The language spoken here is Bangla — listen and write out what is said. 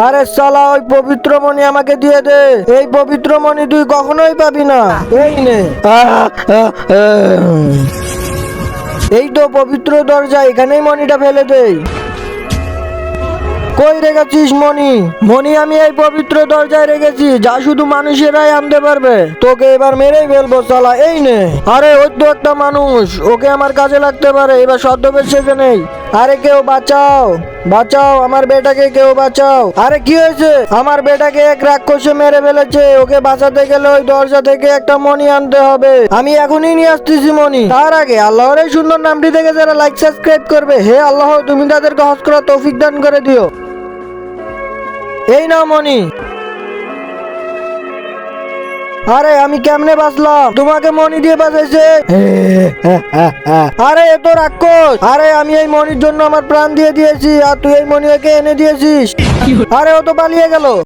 আরে শালা, ওই পবিত্র মণি আমাকে দিয়ে দে। এই পবিত্র মণি তুই কখনোই পাবি না। এই নে। এই তো পবিত্র দরজা, এখানেই মণিটা ফেলে দেই। কই রেখেছিস মণি? মণি আমি এই পবিত্র দরজায় রেখেছি, যা শুধু মানুষেরাই আনতে পারবে। তোকে এবার মেরেই ফেলবো শালা। এই নে। আরে ওই তো একটা মানুষ, ওকে আমার কাজে লাগতে পারে। এবার ছদ্মবেশ সেজে নেই। আরে কেউ বাঁচাও, বাঁচাও আমার বেটাকে, কেউ বাঁচাও। আরে কি হয়েছে? আমার বেটাকে এক রাক্ষসে মেরে ফেলেছে। ওকে বাঁচাতে গেলে ওই দরজা থেকে একটা মণি আনতে হবে। আমি এখনই নিয়ে আসতেছি মণি। তার আগে আল্লাহর এই সুন্দর নামটি থেকে যারা লাইক সাবস্ক্রাইব করবে, হে আল্লাহ তুমি তাদেরকে হজ করার তৌফিক দান করে দিও। এই নাও মণি। আরে আমি কেমনে বাঁচলাম? তোমাকে মণি দিয়ে বাঁচাইছে। আরে এ তো রাক্ষস। আরে আমি এই মণির জন্য আমার প্রাণ দিয়ে দিয়েছি, আর তুই এই মণি ওকে এনে দিয়েছিস। আরে ও তো পালিয়ে গেল।